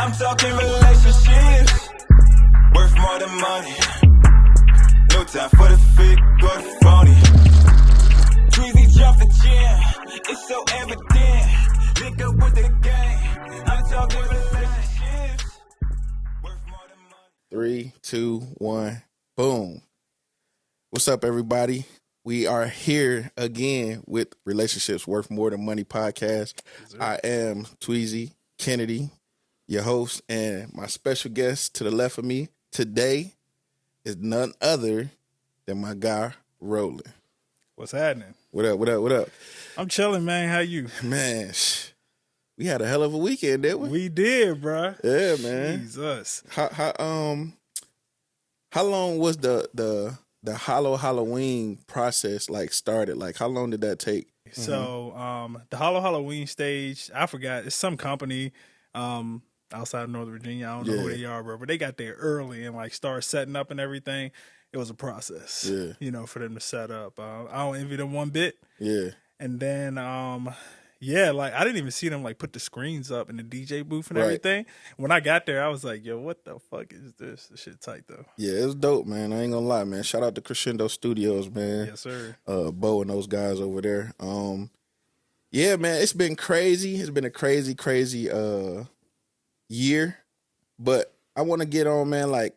I'm talking relationships, worth more than money. No time for the fake or the phony. Tweezy jump the gym, it's so evident. Link up with the gang. I'm talking relationships, worth more than money. 3, 2, 1, boom. What's up, everybody? We are here again with Relationships Worth More Than Money podcast. I am Tweezy Kennedy, your host, and my special guest to the left of me today is none other than my guy, Roland. What's happening? What up, what up, what up? I'm chilling, man. How you? Man, we had a hell of a weekend, didn't we? We did, bruh. Yeah, man. Jesus. How long was the Hollow Halloween process started? Like, how long did that take? So, the Hollow Halloween stage, I forgot. It's some company outside of Northern Virginia. I don't know who they are, bro, but they got there early and started setting up and everything. It was a process, for them to set up. I don't envy them one bit. Yeah. And then, I didn't even see them put the screens up in the DJ booth and everything. When I got there, I was like, yo, what the fuck is this? This shit tight though. Yeah, it's dope, man. I ain't gonna lie, man. Shout out to Crescendo Studios, man. Yes, sir. Bo and those guys over there. Yeah, man, it's been crazy. It's been a crazy year. But I want to get on, man,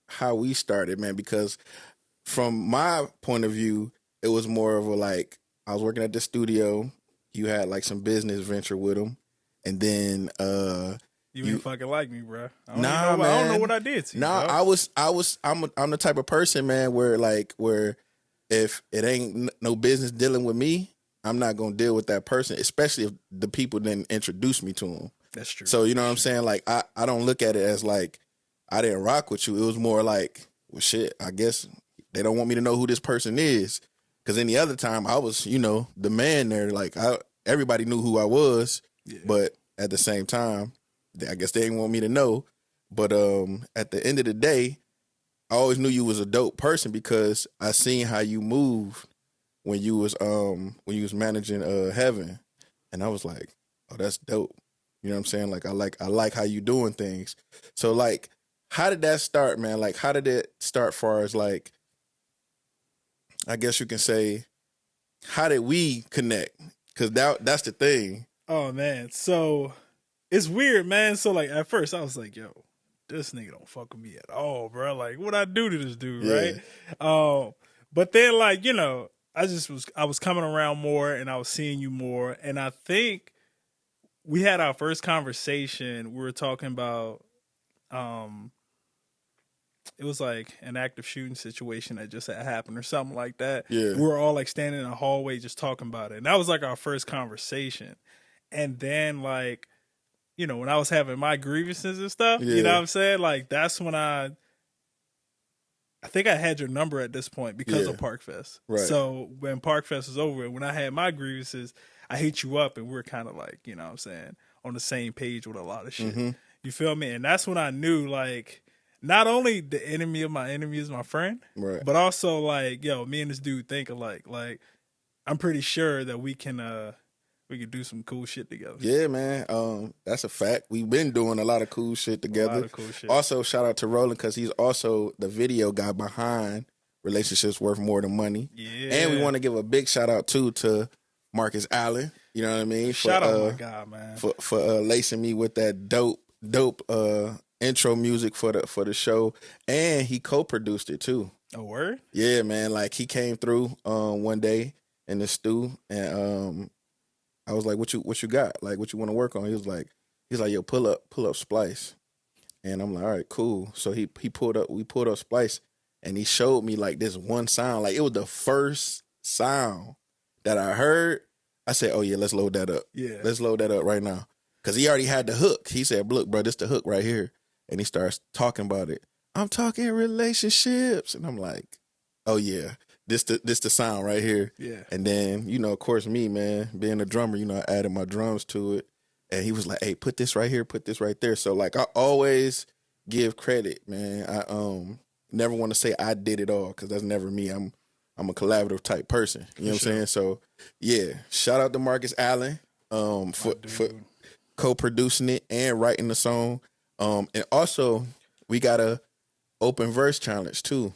how we started, man, because from my point of view, it was more of I was working at the studio. You had some business venture with them, and then you ain't fucking like me, bro. Man. I don't know what I did to you. Nah, I'm the type of person, man, where if it ain't no business dealing with me, I'm not gonna deal with that person, especially if the people didn't introduce me to them. That's true. So you know what I'm saying? I don't look at it as I didn't rock with you. It was more well, shit, I guess they don't want me to know who this person is. Because any other time I was, the man there. Everybody knew who I was, but at the same time, I guess they didn't want me to know. But at the end of the day, I always knew you was a dope person because I seen how you moved when you was managing Heaven, and I was like, oh, that's dope. You know what I'm saying? I like how you doing things. So how did that start, man? How did it start? Far as I guess you can say, how did we connect? Because that's the thing. Oh, man. So, it's weird, man. So, at first, I was like, yo, this nigga don't fuck with me at all, bro. What I do to this dude, right? But then, I was coming around more, and I was seeing you more. And I think we had our first conversation. We were talking about, it was an active shooting situation that just had happened or something like that. Yeah. We were all standing in a hallway just talking about it. And that was our first conversation. And then when I was having my grievances and stuff, you know what I'm saying? That's when I think I had your number at this point because of ParkFest. Right. So when ParkFest was over, when I had my grievances, I hit you up and we were kind of you know what I'm saying, on the same page with a lot of shit. Mm-hmm. You feel me? And that's when I knew not only the enemy of my enemy is my friend, right, but also yo, me and this dude think alike. I'm pretty sure that we can do some cool shit together. Yeah, man. That's a fact. We've been doing a lot of cool shit together. A lot of cool shit. Also, shout out to Roland because he's also the video guy behind Relationships Worth More Than Money. Yeah. And we want to give a big shout out too to Marcus Allen. You know what I mean? Shout out my guy, man. For lacing me with that dope intro music for the show, and he co-produced it too. A word? Yeah, man. He came through one day in the stew, and I was like, "What you got? What you want to work on?" He's like, "Yo, pull up Splice," and I'm like, "All right, cool." So we pulled up Splice, and he showed me this one sound. It was the first sound that I heard. I said, "Oh yeah, let's load that up. Yeah, let's load that up right now." Because he already had the hook. He said, "Look, bro, this the hook right here." And he starts talking about it. I'm talking relationships. And I'm like, oh, yeah, this the sound right here. Yeah. And then, of course, me, man, being a drummer, I added my drums to it. And he was like, hey, put this right here, put this right there. So, I always give credit, man. I never want to say I did it all because that's never me. I'm a collaborative type person. You know what I'm saying? So, yeah, shout out to Marcus Allen for co-producing it and writing the song. And also we got a open verse challenge too.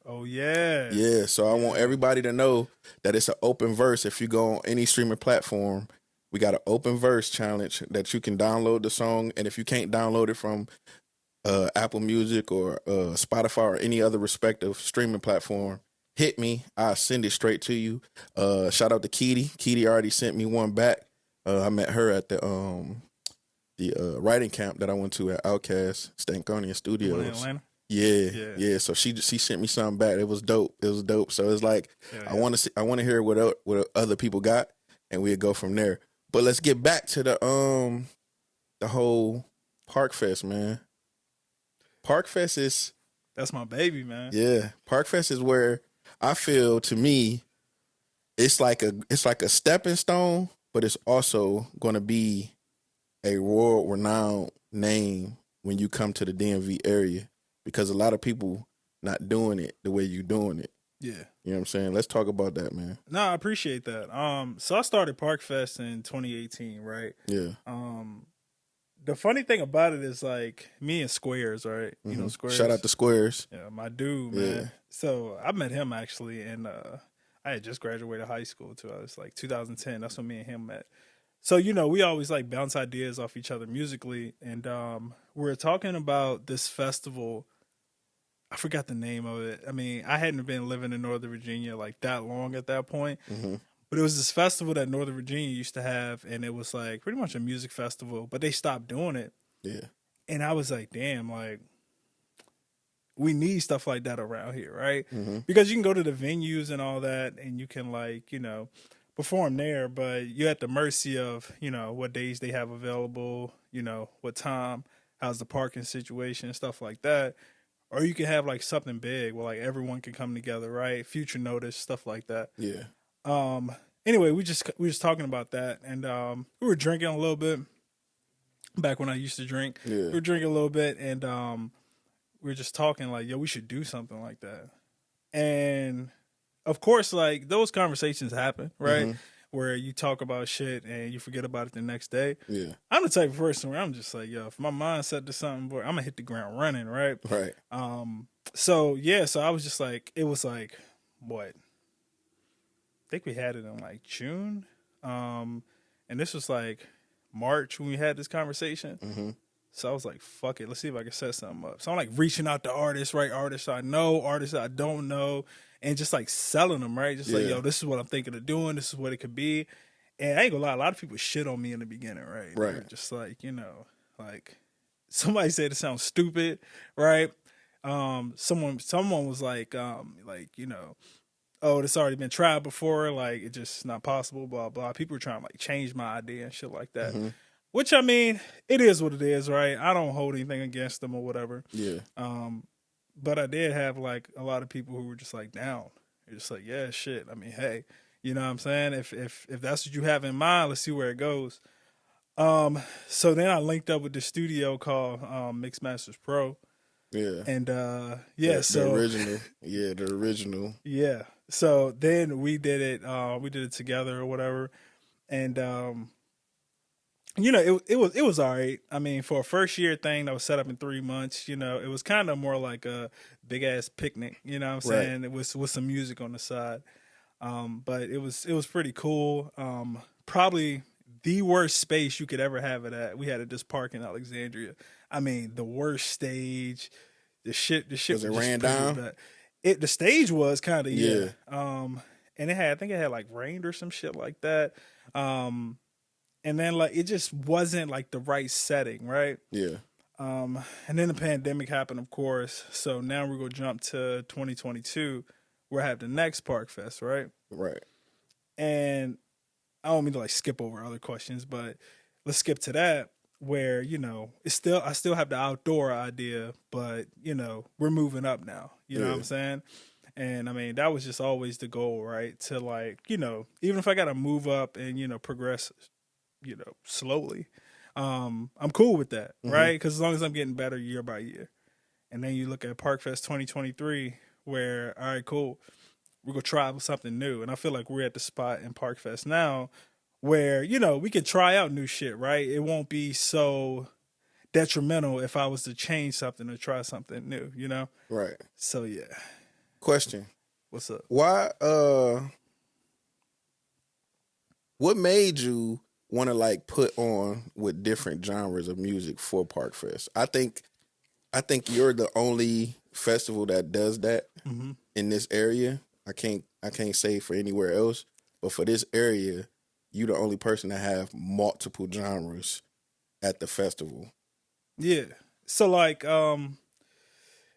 Oh yeah. Yeah, so I want everybody to know that it's an open verse. If you go on any streaming platform, we got an open verse challenge that you can download the song, and if you can't download it from Apple Music or Spotify or any other respective streaming platform, hit me. I'll send it straight to you. Shout out to Keedy. Keedy already sent me one back. I met her at the writing camp that I went to at Outkast Stankonia One in Studios. Atlanta. Yeah. So she sent me something back. It was dope. So it's like Yeah, I want to hear what other people got, and we'll go from there. But let's get back to the whole Park Fest, man. Park Fest is That's my baby, man. Park Fest is where I feel, to me, it's like a stepping stone, but it's also going to be a world renowned name when you come to the DMV area, because a lot of people not doing it the way you doing it. Yeah. You know what I'm saying? Let's talk about that, man. No, I appreciate that. So I started Park Fest in 2018, right? Yeah. The funny thing about it is, like, me and Squares, right? You know Squares. Shout out to Squares. Yeah, my dude, man. So I met him actually, and I had just graduated high school too. I was like 2010. That's when me and him met. So we always like bounce ideas off each other musically, and we were talking about this festival. I forgot the name of it. I mean, I hadn't been living in Northern Virginia like that long at that point. But it was this festival that Northern Virginia used to have, and it was like pretty much a music festival, but they stopped doing it. Yeah. And I was like, damn, like, we need stuff like that around here, right? Because you can go to the venues and all that, and you can, like, perform there, but you're at the mercy of, what days they have available, what time, how's the parking situation, stuff like that. Or you can have like something big where like everyone can come together, right? Future notice, stuff like that. Yeah. Anyway, we just talking about that, and we were drinking a little bit back when I used to drink. Yeah. We were drinking a little bit, and we were just talking like, yo, we should do something like that. And of course, like, those conversations happen, right? Where you talk about shit and you forget about it the next day. Yeah. I'm the type of person where I'm just like, yo, if my mind set to something, boy, I'm gonna hit the ground running, right? Right. So I was just like, it was like, what? I think we had it in like June. And this was like March when we had this conversation. So I was like, fuck it, let's see if I can set something up. So I'm like reaching out to artists, right? Artists I know, artists I don't know, and just like selling them, right? Just like, yo, this is what I'm thinking of doing. This is what it could be. And I ain't gonna lie, a lot of people shit on me in the beginning, right? Right. They're just like, like, somebody said it sounds stupid, right? Someone was like, oh, this already been tried before, like, it's just not possible, blah, blah. People were trying to like change my idea and shit like that. Which, I mean, it is what it is, right? I don't hold anything against them or whatever. Yeah. But I did have like a lot of people who were just like down. They're just like, yeah, shit. I mean, hey, you know what I'm saying? If that's what you have in mind, let's see where it goes. So then I linked up with the studio called Mix Masters Pro. Yeah. And The original. Yeah, the original. Yeah. So then we did it together or whatever. And it was all right. I mean, for a first year thing that was set up in 3 months, it was kind of more like a big ass picnic, you know what I'm saying? It was with some music on the side. But it was pretty cool. Probably the worst space you could ever have it at. We had it just park in Alexandria. I mean, the worst stage. The shit Was it was ran just down? bad. The stage was kind of, Yeah. And I think it had like rained or some shit like that. And then like it just wasn't like the right setting, right? Yeah. And then the pandemic happened, of course. So now we're gonna jump to 2022, where I have the next Park Fest, right? Right. And I don't mean to like skip over other questions, but let's skip to that where, I still have the outdoor idea, but we're moving up now. You know what I'm saying? And I mean, that was just always the goal, right? To like, even if I gotta move up and, progress, slowly, I'm cool with that, right? Because as long as I'm getting better year by year. And then you look at Park Fest 2023, where, all right, cool, we're gonna try something new. And I feel like we're at the spot in Park Fest now where, we can try out new shit, right? It won't be so detrimental if I was to change something or try something new, Right. So yeah. Question. What's up? Why what made you want to like put on with different genres of music for Park Fest? I think you're the only festival that does that in this area. I can't say for anywhere else, but for this area, you're the only person that have multiple genres at the festival. Yeah. So like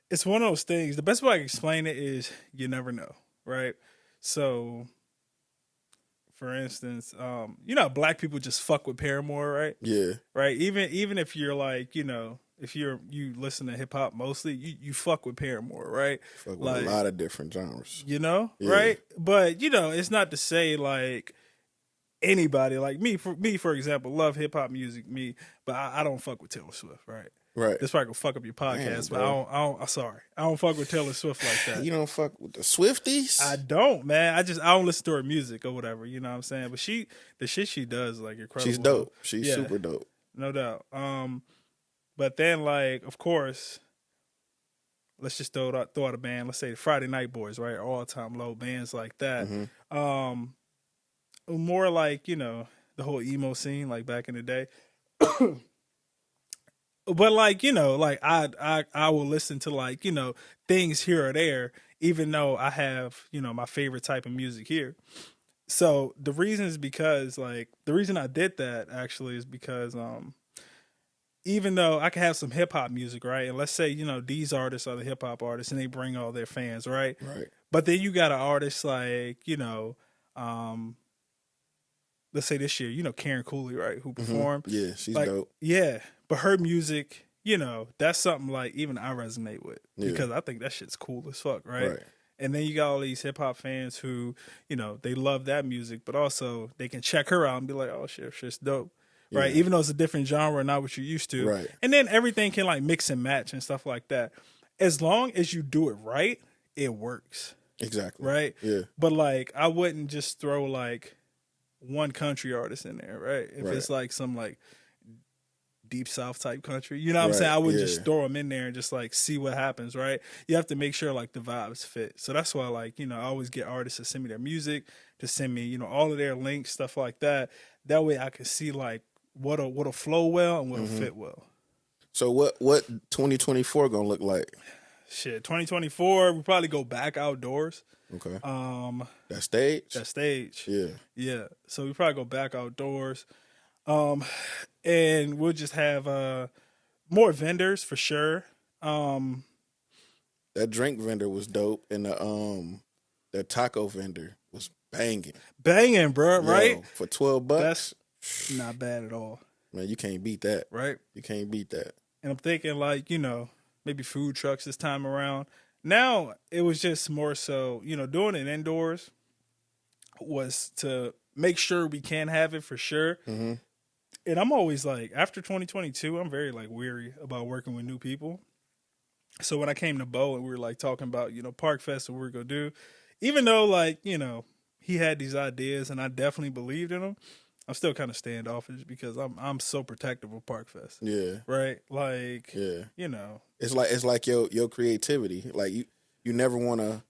it's one of those things. The best way I can explain it is you never know, right? So for instance, black people just fuck with Paramore, right? Yeah. Right? Even if you're like, if you listen to hip hop mostly, you fuck with Paramore, right? Fuck with Like, a lot of different genres. Yeah. Right? But it's not to say like anybody like me for example love hip hop music, but I don't fuck with Taylor Swift, right? Right. This probably gonna fuck up your podcast, Damn, but I'm sorry, I don't fuck with Taylor Swift like that. You don't fuck with the Swifties? I don't, man. I don't listen to her music or whatever. You know what I'm saying? But the shit she does, like incredible. She's dope. She's super dope, no doubt. But then like, of course, let's just throw out a band. Let's say the Friday Night Boys, right? All time low bands like that. More like the whole emo scene, like back in the day. But like like I will listen to like things here or there, even though I have my favorite type of music here. So the reason is because like the reason I did that actually is because even though I can have some hip hop music, right, and let's say these artists are the hip hop artists and they bring all their fans, right, but then you got an artist like let's say this year, Karen Cooley, right, who performed. Yeah, she's like, dope. Yeah, but her music, that's something like even I resonate with because I think that shit's cool as fuck, right? And then you got all these hip hop fans who, they love that music, but also they can check her out and be like, oh shit's dope, right? Even though it's a different genre, not what you're used to, right? And then everything can like mix and match and stuff like that. As long as you do it right, it works. Exactly. Right? Yeah. But like, I wouldn't just throw like one country artist in there, right? If it's like some like deep south type country, you know what I'm saying? I wouldn't just throw them in there and just like see what happens, right? You have to make sure like the vibes fit. So that's why like, I always get artists to send me their music, to send me, all of their links, stuff like that. That way I can see like what'll flow well and what'll fit well. So what 2024 gonna look like? Shit, 2024, we probably go back outdoors. Okay. That stage? That stage. Yeah. Yeah. So we probably go back outdoors. And we'll just have more vendors for sure. That drink vendor was dope, and the taco vendor was banging. Banging, bro, right? For $12. That's not bad at all. Man, you can't beat that. Right? You can't beat that. And I'm thinking like, maybe food trucks this time around. Now it was just more so, doing it indoors was to make sure we can have it for sure. Mm-hmm. And I'm always like, after 2022, I'm very like weary about working with new people. So when I came to Bo and we were like talking about, Park Fest and what we're going to do, even though like, he had these ideas and I definitely believed in them, I'm still kind of standoffish because I'm so protective of Park Fest. Yeah. Right? Like, It's like your creativity. Like you never want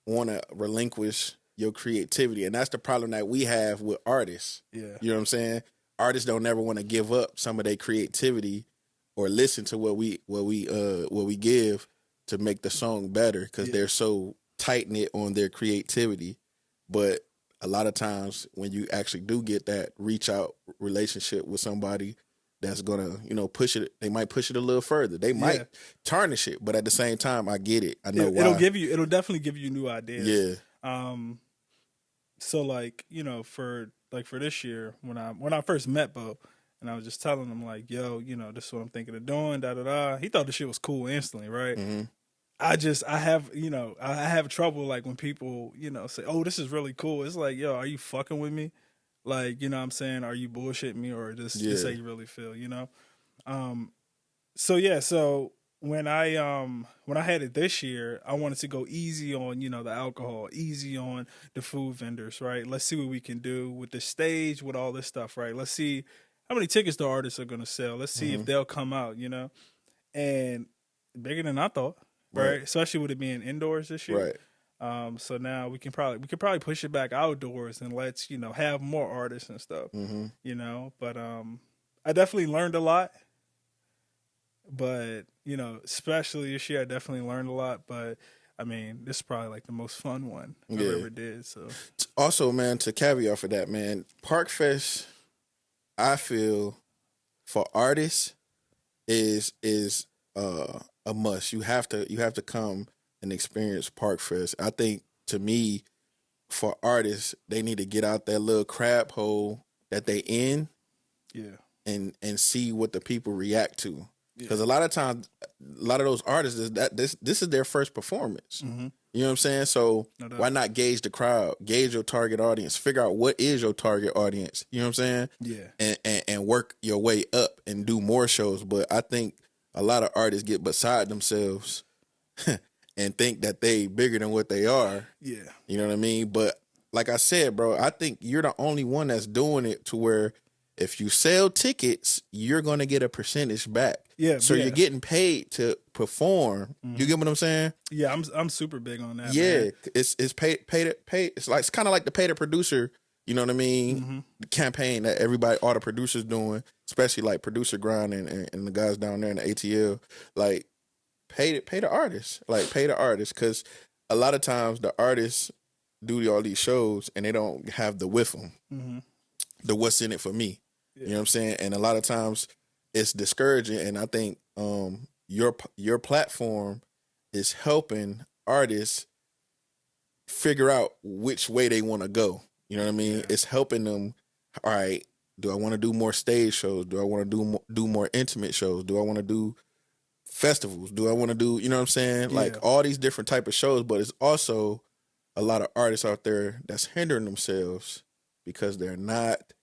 to relinquish your creativity, and that's the problem that we have with artists. Yeah. You know what I'm saying? Artists don't never want to give up some of their creativity or listen to what we give to make the song better because they're so tight knit on their creativity. But a lot of times when you actually do get that reach out relationship with somebody that's gonna, push it, they might push it a little further. They might tarnish it, but at the same time, I get it. I know why. It'll definitely give you new ideas. Yeah. So like, for this year when I first met Bo and I was just telling him like, yo, this is what I'm thinking of doing, da da da. He thought the shit was cool instantly, right? Mm-hmm. I have trouble like when people, say, oh, this is really cool. It's like, yo, are you fucking with me? Like, what I'm saying? Are you bullshitting me or just how you really feel, So when I had it this year, I wanted to go easy on, the alcohol, easy on the food vendors, right? Let's see what we can do with the stage, with all this stuff, right? Let's see how many tickets the artists are gonna sell. Let's see if they'll come out, you know. And bigger than I thought, right? Especially with it being indoors this year. Right. So now we could probably push it back outdoors and let's, you know, have more artists and stuff. You know. But I definitely learned a lot. But, you know, especially this year I definitely learned a lot. But I mean, this is probably like the most fun one I've ever did. So also, man, to caveat for that, man, ParkFest, I feel for artists is a must. You have to come and experience ParkFest. I think to me, for artists, they need to get out that little crab hole that they in, and see what the people react to. Because a lot of times, a lot of those artists this is their first performance. You know what I'm saying? So why not gauge the crowd, gauge your target audience, figure out what is your target audience. You know what I'm saying? Yeah. And work your way up and do more shows. But I think a lot of artists get beside themselves and think that they bigger than what they are. Yeah. You know what I mean? But like I said, bro, I think you're the only one that's doing it to where if you sell tickets, you're going to get a percentage back. Yeah. So you're getting paid to perform. You get what I'm saying? Yeah, I'm super big on that. Yeah, man. it's pay. It's kind of like the pay the producer. You know what I mean? The campaign that all the producers doing, especially like Producer Grind and the guys down there in the ATL. Like pay the artists. Like pay the artists, because a lot of times the artists do all these shows and they don't have the with them. The what's in it for me. You know what I'm saying? And a lot of times it's discouraging. And I think your platform is helping artists figure out which way they want to go. You know what I mean? It's helping them. All right, do I want to do more stage shows? Do I want to do more intimate shows? Do I want to do festivals? Do I want to do, you know what I'm saying? Like all these different type of shows, but it's also a lot of artists out there that's hindering themselves because they're not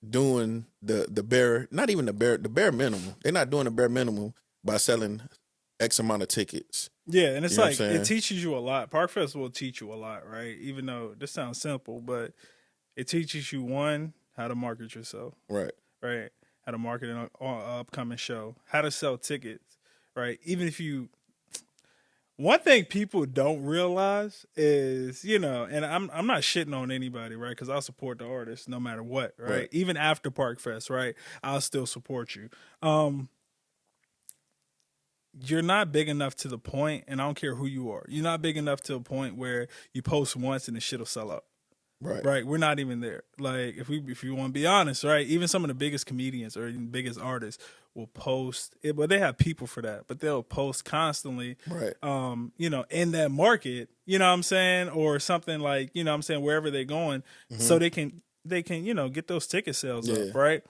doing the bare, not even the bare minimum. They're not doing the bare minimum by selling X amount of tickets. Yeah, and it's You know like it teaches you a lot. ParkFest will teach you a lot, right? Even though this sounds simple, but it teaches you, one, how to market yourself. Right. How to market an upcoming show, how to sell tickets, right? Even if you, one thing people don't realize is, you know, and I'm not shitting on anybody, right? Because I'll support the artist no matter what, right? Even after ParkFest, right? I'll still support you. You're not big enough to the point, and I don't care who you are, you're not big enough to a point where you post once and the shit will sell out. Right. We're not even there. Like, if you want to be honest, right? Even some of the biggest comedians or even biggest artists will post it, but they have people for that, but they'll post constantly, Right. You know, in that market, you know what I'm saying? Or something like, you know what I'm saying, wherever they're going, so they can, you know, get those ticket sales up, right?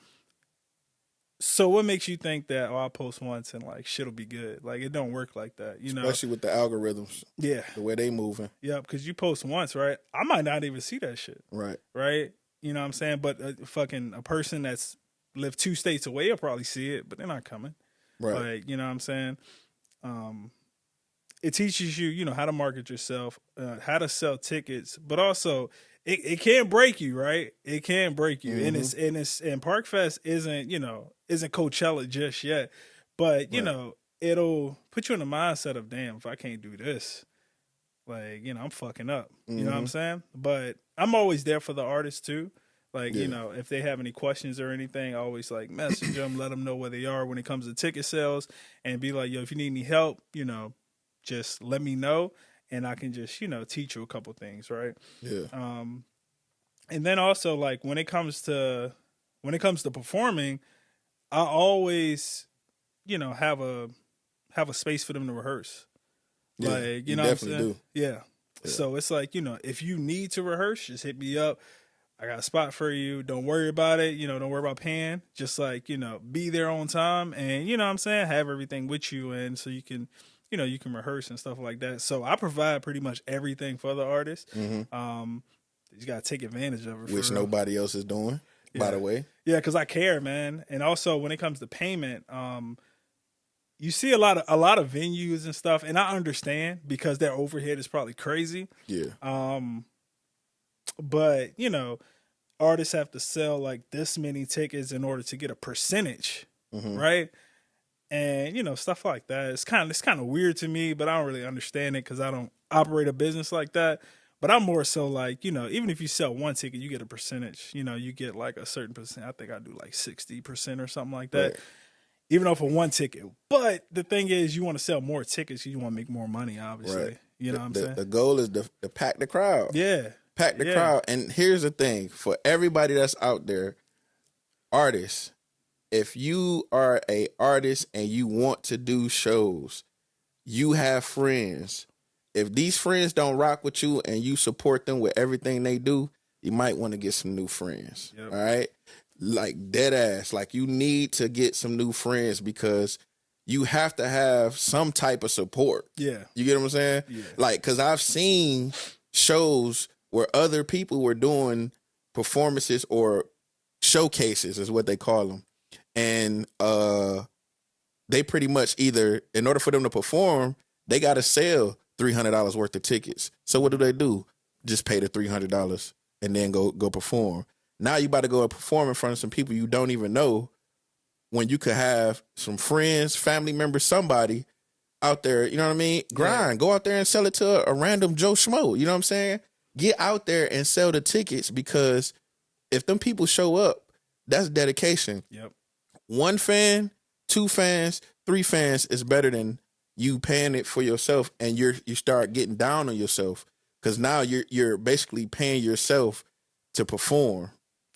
So what makes you think that, I'll post once and like shit'll be good? Like, it don't work like that, you know. Especially with the algorithms. Yeah. The way they moving. Yeah, because you post once, right? I might not even see that shit. Right. Right? You know what I'm saying? But a person that's lived 2 states away will probably see it, but they're not coming. Right. Like, you know what I'm saying? It teaches you, you know, how to market yourself, how to sell tickets, but also it can break you, right? It can break you. And ParkFest isn't Coachella just yet. But, you know, it'll put you in the mindset of, damn, if I can't do this, like, you know, I'm fucking up. You know what I'm saying? But I'm always there for the artists too. Like, you know, if they have any questions or anything, I always like message them, let them know where they are when it comes to ticket sales, and be like, yo, if you need any help, you know, just let me know, and I can just, you know, teach you a couple things, right? Yeah. And then also, like, when it comes to performing, I always, you know, have a space for them to rehearse. Yeah, Like, you know what I'm saying? do. Yeah. So it's like, you know, if you need to rehearse, just hit me up. I got a spot for you. Don't worry about it. You know, don't worry about paying. Just like, you know, be there on time, and, you know what I'm saying, have everything with you, and so you can, you know, you can rehearse and stuff like that. So I provide pretty much everything for the artist. You got to take advantage of it. Which nobody else is doing, by the way. Yeah, because I care, man. And also when it comes to payment, you see a lot of venues and stuff, and I understand because their overhead is probably crazy. Yeah. But, you know, artists have to sell like this many tickets in order to get a percentage, Mm-hmm. right? And stuff like that. It's kind of weird to me, but I don't really understand it because I don't operate a business like that. But I'm more so like, even if you sell one ticket, you get a percentage. You get like a certain percent. I think I do like 60% or something like that. Right. Even though for one ticket. But the thing is, you want to sell more tickets. You want to make more money, obviously. Right. You know what I'm saying? The goal is to pack the crowd. Yeah. Pack the Yeah. crowd. And here's the thing for everybody that's out there, artists, if you are a artist and you want to do shows, you have friends. If these friends don't rock with you and you support them with everything they do, you might want to get some new friends. Yep. All right? Like dead ass. Like you need to get some new friends because you have to have some type of support. Yeah. You get what I'm saying? Yeah. Like, cause I've seen shows where other people were doing performances or showcases is what they call them. And they pretty much either, in order for them to perform, they got to sell $300 worth of tickets. So what do? Just pay the $300 and then go perform. Now you about to go and perform in front of some people you don't even know when you could have some friends, family members, somebody out there, you know what I mean? Grind. Go out there and sell it to a random Joe Schmo. You know what I'm saying? Get out there and sell the tickets because if them people show up, that's dedication. Yep. 1 fan, 2 fans, 3 fans is better than you paying it for yourself and you start getting down on yourself because now you're basically paying yourself to perform.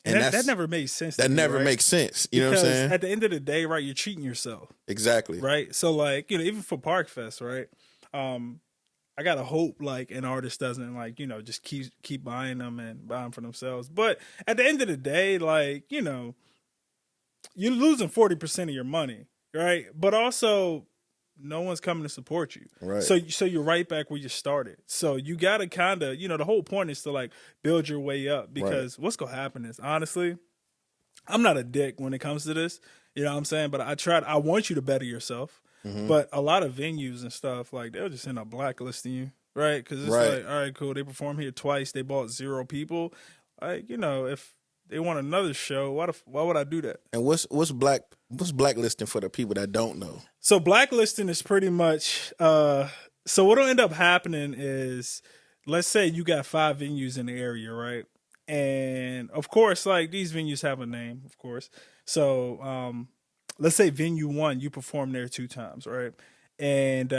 And that never made sense. That to me, never right? makes sense. You know Because what I'm saying? at the end of the day, right, you're cheating yourself. Exactly. Right. So like, even for Park Fest, right? I gotta hope like an artist doesn't like, just keep buying them and buying for themselves. But at the end of the day, like, you're losing 40% of your money, right? But also no one's coming to support you. Right. So you're right back where you started. So you gotta kinda, the whole point is to like build your way up because what's gonna happen is honestly, I'm not a dick when it comes to this. You know what I'm saying? But I want you to better yourself. Mm-hmm. But a lot of venues and stuff, like, they'll just end up blacklisting you, right? Because it's like, all right, cool. They perform here twice. They bought 0 people. Like, if they want another show, why would I do that? And what's blacklisting for the people that don't know? So blacklisting is pretty much, so what'll end up happening is, let's say you got 5 venues in the area, right? And of course, like, these venues have a name, of course. So, let's say venue 1, you perform there 2 times, right? And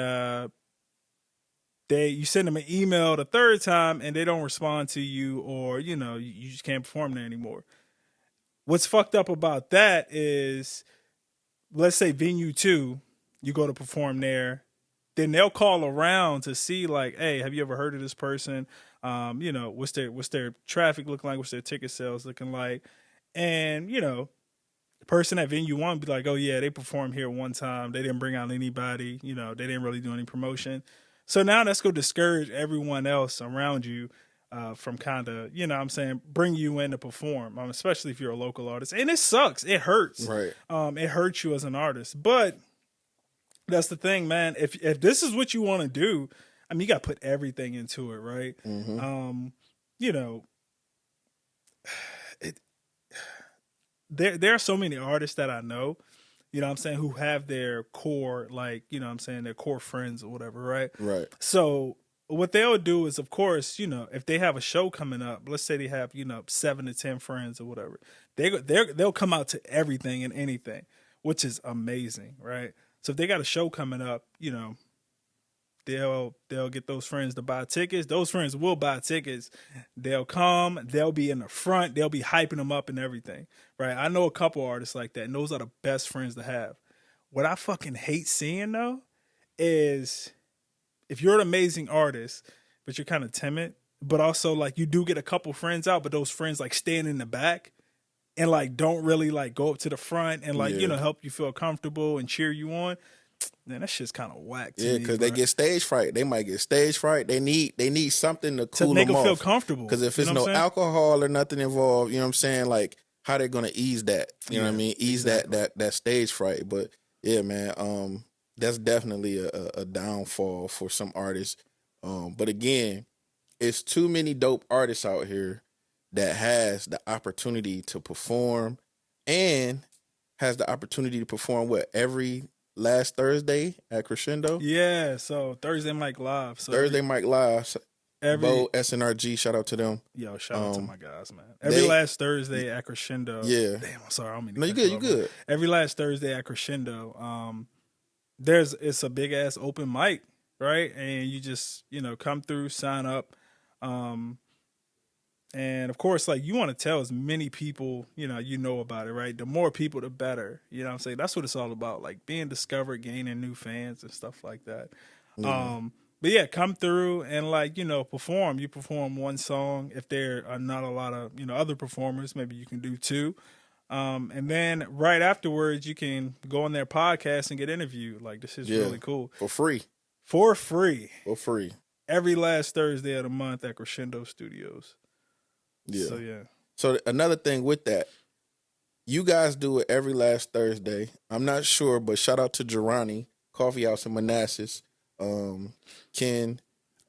you send them an email the 3rd time and they don't respond to you, or you just can't perform there anymore. What's fucked up about that is, let's say venue 2, you go to perform there, then they'll call around to see like, hey, have you ever heard of this person? What's their traffic looking like? What's their ticket sales looking like? And the person at venue 1 be like, oh yeah, they performed here one time. They didn't bring out anybody. They didn't really do any promotion. So now that's going to discourage everyone else around you from kind of, bring you in to perform, especially if you're a local artist. And it sucks. It hurts. Right. It hurts you as an artist. But that's the thing, man. If this is what you want to do, you got to put everything into it, right? Mm-hmm. There are so many artists that I know, who have their core, like, their core friends or whatever, right? Right. So what they'll do is, of course, if they have a show coming up, let's say they have, 7 to 10 friends or whatever, they'll come out to everything and anything, which is amazing, right? So if they got a show coming up, they'll get those friends to buy tickets. Those friends will buy tickets. They'll come. They'll be in the front. They'll be hyping them up and everything, right? I know a couple artists like that, and those are the best friends to have. What I fucking hate seeing, though, is if you're an amazing artist, but you're kind of timid, but also, like, you do get a couple friends out, but those friends, like, stand in the back and, like, don't really, like, go up to the front and, like, help you feel comfortable and cheer you on. Man, that shit's kind of whack to me. Yeah, because they get stage fright. They might get stage fright. They need something to cool make them them off. feel comfortable. Because if it's no alcohol or nothing involved, you know what I'm saying? Like, how they gonna ease that? You know what I mean? Ease that stage fright. But yeah, man, that's definitely a downfall for some artists. But again, it's too many dope artists out here that has the opportunity to perform and has the opportunity to perform every last Thursday at Crescendo. Yeah, so Thursday Mike Live. So Thursday Mike Live. every Bo SNRG, shout out to them. yo, shout out to my guys, man. they- Last Thursday at Crescendo. Yeah. Damn, I'm sorry, I don't mean to No, you cut good, you off. good. Every last Thursday at Crescendo, it's a big ass open mic, right? And you just, come through, sign up. And of course, like, you want to tell as many people, you know about it, right? The more people, the better. You know what I'm saying? That's what it's all about, like being discovered, gaining new fans and stuff like that. But yeah, come through and perform. You perform one song. If there are not a lot of, other performers, maybe you can do two. And then right afterwards, you can go on their podcast and get interviewed. Like, this is really cool. For free. For free. For free. Every last Thursday of the month at Crescendo Studios. Yeah. So, yeah. So another thing with that, you guys do it every last Thursday. I'm not sure, but shout out to Girani Coffee House in Manassas. Ken,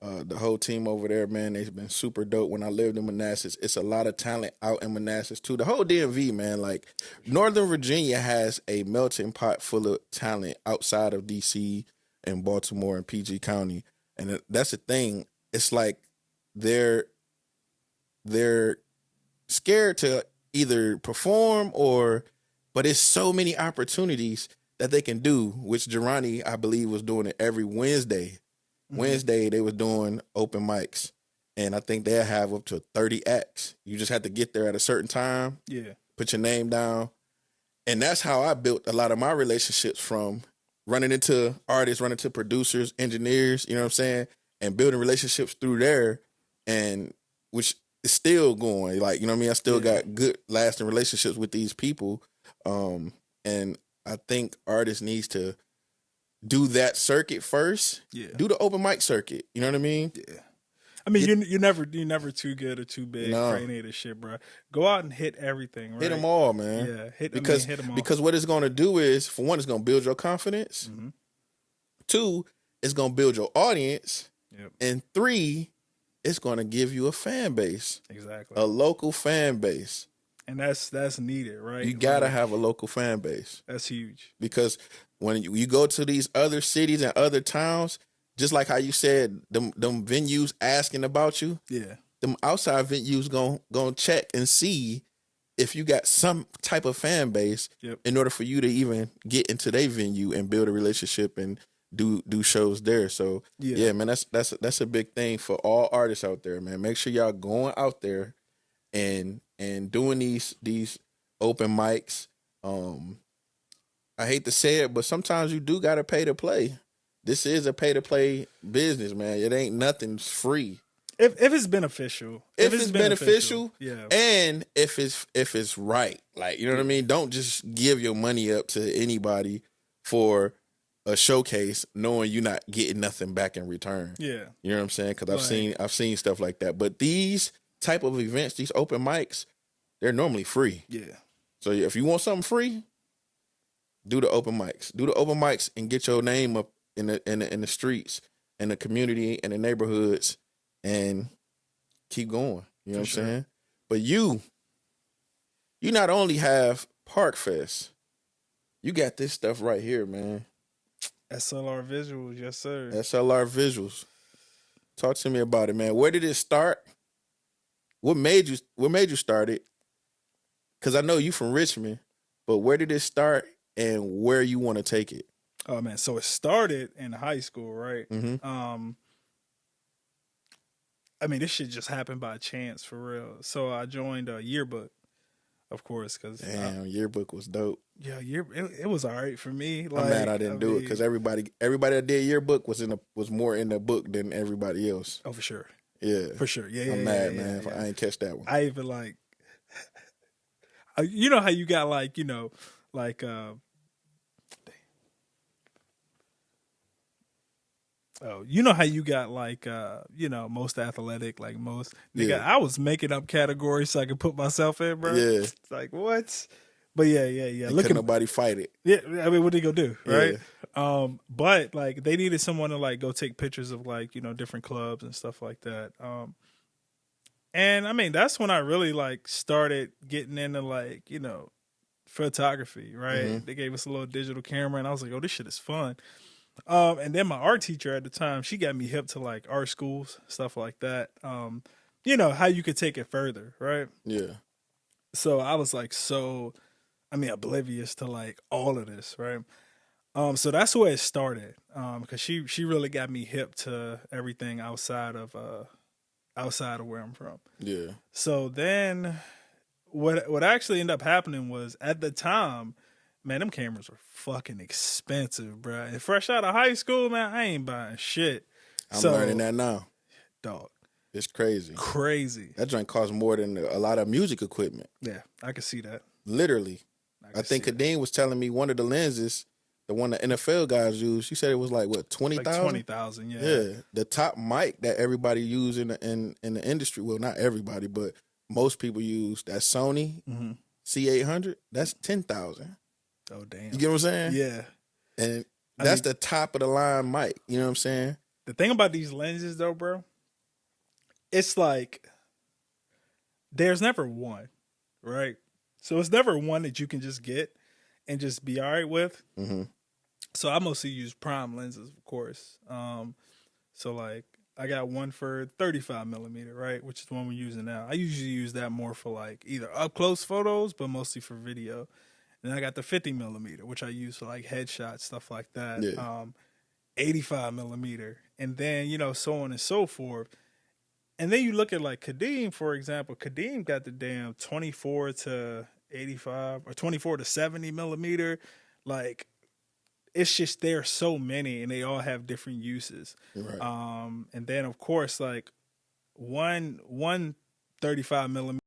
the whole team over there, man, they've been super dope. When I lived in Manassas, it's a lot of talent out in Manassas too. The whole DMV, man, like Northern Virginia has a melting pot full of talent outside of DC and Baltimore and PG County. And that's the thing. It's like they're scared to either perform but it's so many opportunities that they can do, which Girani, I believe, was doing it every Wednesday. Wednesday, they was doing open mics, and I think they'll have up to 30 acts. You just have to get there at a certain time, put your name down, and that's how I built a lot of my relationships, from running into artists, running to producers, engineers, you know what I'm saying, and building relationships through there, and which is still going. Like, you know what I mean? I still got good, lasting relationships with these people, and I think artists needs to do that circuit first. Yeah. Do the open mic circuit. You know what I mean? Yeah. I mean, you're never too good or too big for any of this shit, bro. Go out and hit everything, right? Hit them all, man. Yeah, hit them all. Because what it's going to do is, for one, it's going to build your confidence. Mm-hmm. 2, it's going to build your audience. Yep. And 3, it's going to give you a fan base. Exactly. A local fan base. And that's needed, right? You got to have a local fan base. That's huge. Because when you go to these other cities and other towns, just like how you said, them venues asking about you, them outside venues gonna check and see if you got some type of fan base in order for you to even get into their venue and build a relationship and do shows there. So yeah, man, that's a big thing for all artists out there, man. Make sure y'all going out there and doing these open mics. I hate to say it, but sometimes you do gotta pay to play. This is a pay to play business, man. It ain't nothing free. If it's beneficial. If it's beneficial, yeah. And if it's right. Like, you know what I mean? Don't just give your money up to anybody for a showcase knowing you're not getting nothing back in return. Yeah. You know what I'm saying? Because I've seen stuff like that. But these type of events, these open mics, they're normally free. Yeah. So if you want something free, do the open mics. Do the open mics and get your name up in the streets, in the community, in the neighborhoods, and keep going. You know what I'm saying? But you not only have Park Fest, you got this stuff right here, man. SLR Visuals, yes sir. SLR Visuals. Talk to me about it, man. Where did it start? What made you start it? Because I know you from Richmond, but where did it start and where you want to take it? Oh man, so it started in high school, right? Mm-hmm. I mean, this shit just happened by chance, for real. So I joined a yearbook, of course, because yearbook was dope. Yeah, it was all right for me. Like, I'm mad I didn't do it because everybody that did yearbook was more in the book than everybody else. Oh, for sure. Yeah, for sure. Yeah, I'm mad, man. If I ain't catch that one. I even you know how you got oh, you know how you got most athletic, like most nigga. I was making up categories so I could put myself in, bro. Yeah, it's like what? But yeah. Look at nobody fight it. Yeah, I mean, what they gonna do, right? Yeah. But like they needed someone to like go take pictures of like different clubs and stuff like that. And I mean, that's when I really like started getting into like, photography, right? They gave us a little digital camera and I was like, oh, this shit is fun. And then my art teacher at the time, she got me hip to like art schools, stuff like that. How you could take it further, right? Yeah. So I was like oblivious to like all of this, right? So that's where it started. Because she really got me hip to everything outside of where I'm from. Yeah. So then what actually ended up happening was at the time, man, them cameras were fucking expensive, bro. And fresh out of high school, man, I ain't buying shit. I'm learning that now. Dog. It's crazy. Crazy. That joint costs more than a lot of music equipment. Yeah, I can see that. Literally. I think Kadeen was telling me one of the lenses, the one the NFL guys use, she said it was like, what, 20,000? Like 20,000, yeah. Yeah. The top mic that everybody use in the industry, well, not everybody, but most people use, that Sony C800, that's 10,000. Oh, damn. You get what I'm saying? Yeah. And that's the top of the line mic. You know what I'm saying? The thing about these lenses, though, bro, it's like there's never one, right? So it's never one that you can just get and just be all right with. Mm-hmm. So I mostly use prime lenses, of course. So like I got one for 35 millimeter, right? Which is the one we're using now. I usually use that more for like either up close photos, but mostly for video. And then I got the 50 millimeter, which I use for like headshots, stuff like that. Yeah. 85 millimeter, and then, so on and so forth. And then you look at like Kadeem, for example. Kadeem got the damn 24 to 85 or 24 to 70 millimeter. Like, it's just there are so many and they all have different uses. Right. And then of course, like one 35 millimeter.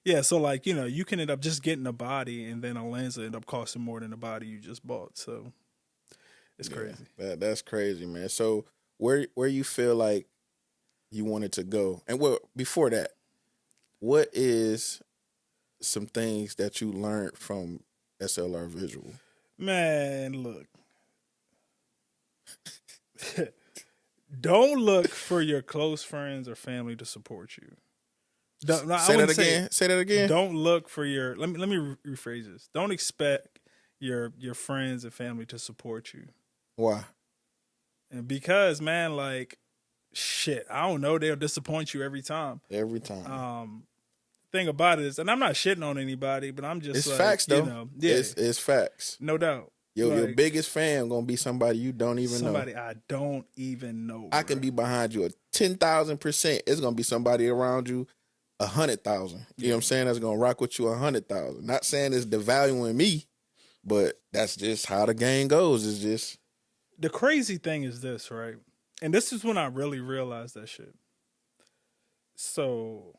Yeah, so like, you can end up just getting a body and then a lens will end up costing more than the body you just bought. So it's crazy. That's crazy, man. So where you feel like you wanted to go? And well, before that, what is some things that you learned from SLR Visual? Man, look. Don't look for your close friends or family to support you. Say that again. Don't look for your. Let me rephrase this. Don't expect your friends and family to support you. Why? And because, man, like, shit, I don't know. They'll disappoint you every time. Every time. Thing about it is, and I'm not shitting on anybody, but I'm just it's like, facts though. Yeah, it's facts. No doubt. Your biggest fan gonna be somebody you don't even know. Somebody I don't even know. I can be behind you 10,000%. It's gonna be somebody around you 100,000. You know what I'm saying? That's gonna rock with you 100,000. Not saying it's devaluing me, but that's just how the game goes. It's just the crazy thing is this, right? And this is when I really realized that shit. So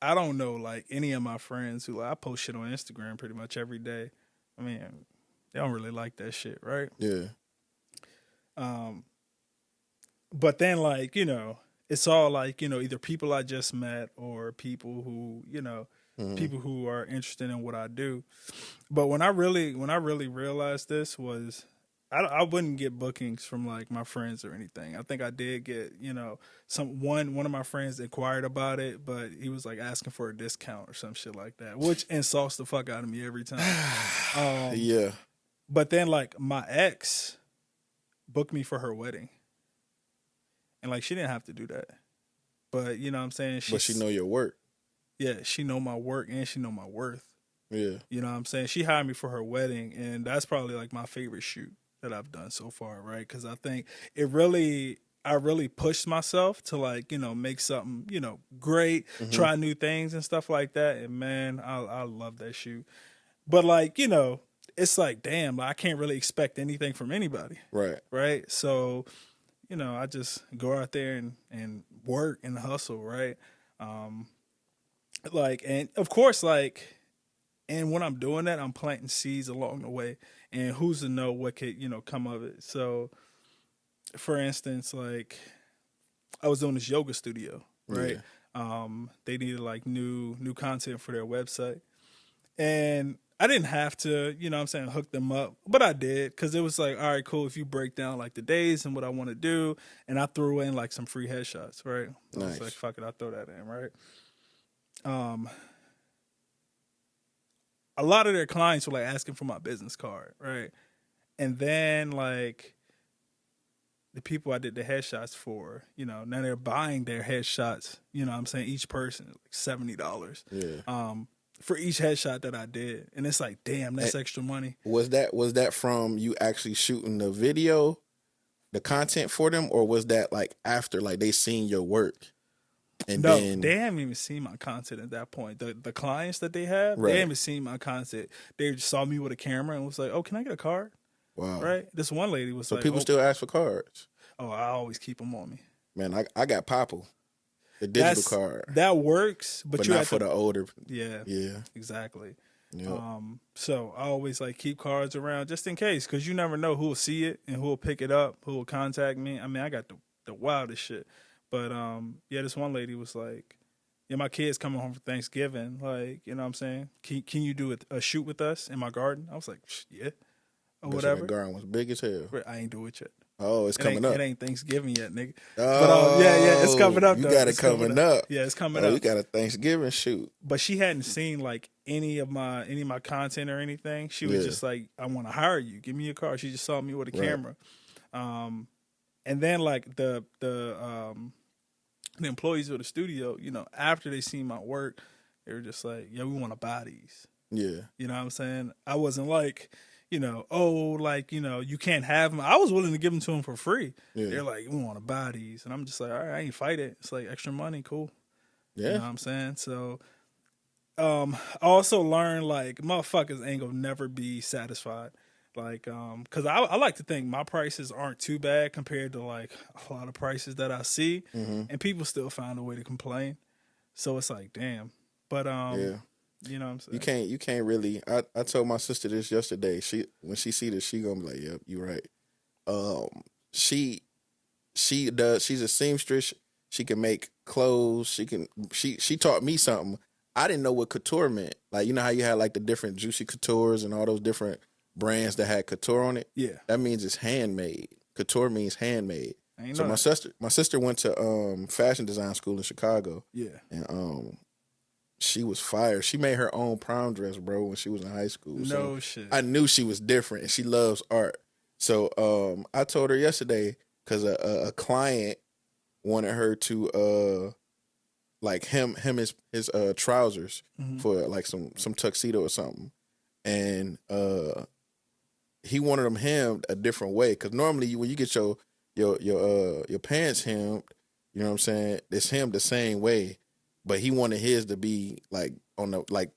I don't know, like any of my friends who I post shit on Instagram pretty much every day. I mean, they don't really like that shit, right? Yeah. But then, like, it's all like, either people I just met or people who, people who are interested in what I do. But when I really realized this was I wouldn't get bookings from like my friends or anything. I think I did get, one of my friends inquired about it, but he was like asking for a discount or some shit like that, which insults the fuck out of me every time. Yeah. But then like my ex booked me for her wedding. And like she didn't have to do that. But you know what I'm saying? But she know your work. Yeah, she know my work and she know my worth. Yeah. You know what I'm saying? She hired me for her wedding, and that's probably like my favorite shoot that I've done so far, right? Because I think I really pushed myself to like, make something, great, try new things and stuff like that. And man, I love that shoot. But like, it's like, damn, I can't really expect anything from anybody. Right. Right. So, I just go out there and work and hustle, right? Like, and of course, like, and when I'm doing that, I'm planting seeds along the way, and who's to know what could, come of it. So, for instance, like, I was doing this yoga studio, right? Yeah. They needed like new content for their website, And I didn't have to, you know what I'm saying, hook them up, but I did because it was like, all right, cool. If you break down like the days and what I want to do, and I threw in like some free headshots, right? I was like, Nice. fuck it, I'll throw that in, right? A lot of their clients were like asking for my business card, right? And then like the people I did the headshots for, you know, now they're buying their headshots, you know what I'm saying, each person like $70. Yeah. For each headshot that I did. And it's like, damn, that's And extra money. was that from you actually shooting the video, the content for them, or was that like after like they seen your work? And No, then they haven't even seen my content at that point. The clients that they have, Right. they haven't seen my content. They just saw me with a camera and was like, oh, can I get a card? wow. Right? This one lady was So like, people still ask for cards. oh, I always keep them on me. Man, I got Popple, the digital card, That works, but you not have for to, the older. yeah, Yeah. exactly. Yeah. So I always like keep cards around just in case, because you never know who will see it and who will pick it up, who will contact me. I mean, I got the wildest shit, but yeah, this one lady was like, yeah, my kid's coming home for Thanksgiving, like, you know what I'm saying, can you do a shoot with us in my garden? I was like, yeah, or Bet you whatever. that garden was big as hell. I ain't do it yet. Oh, it's coming up. It ain't Thanksgiving yet, nigga. Oh, But yeah, it's coming up. You Though. got it It's coming up. Yeah, it's coming Oh, up. you got a Thanksgiving shoot. But she hadn't seen like any of my content or anything. She was Yeah. just like, I want to hire you. Give me your car. She just saw me with a camera. And then like the employees of the studio, you know, after they seen my work, they were just like, yeah, we want to buy these. Yeah. You know what I'm saying? I wasn't like, you know, oh, like, you know, you can't have them. I was willing to give them to them for free. Yeah. They're like, we want to buy these. And I'm just like, all right, I ain't fight it. It's like extra money. Cool. Yeah. You know what I'm saying? So I also learned like motherfuckers ain't gonna never be satisfied. Like, cause I like to think my prices aren't too bad compared to like a lot of prices that I see, and people still find a way to complain. So it's like, damn. But Yeah. you know what I'm saying? You can't really. I told my sister this yesterday. When she see this, she gonna be like, "Yep, you're right." She's a seamstress. She can make clothes. She taught me something. I didn't know what couture meant. Like, you know how you had like the different Juicy Coutures and all those different brands that had couture on it. Yeah. That means it's handmade. Couture means handmade. I ain't So know my sister went to fashion design school in Chicago. Yeah. And she was fire. She made her own prom dress, bro, when she was in high school. No So shit. I knew she was different, and she loves art. So I told her yesterday because a client wanted her to like him his trousers for like some tuxedo or something, and he wanted them hemmed a different way because normally when you get your pants hemmed, you know what I'm saying, it's hemmed the same way. But he wanted his to be like on the like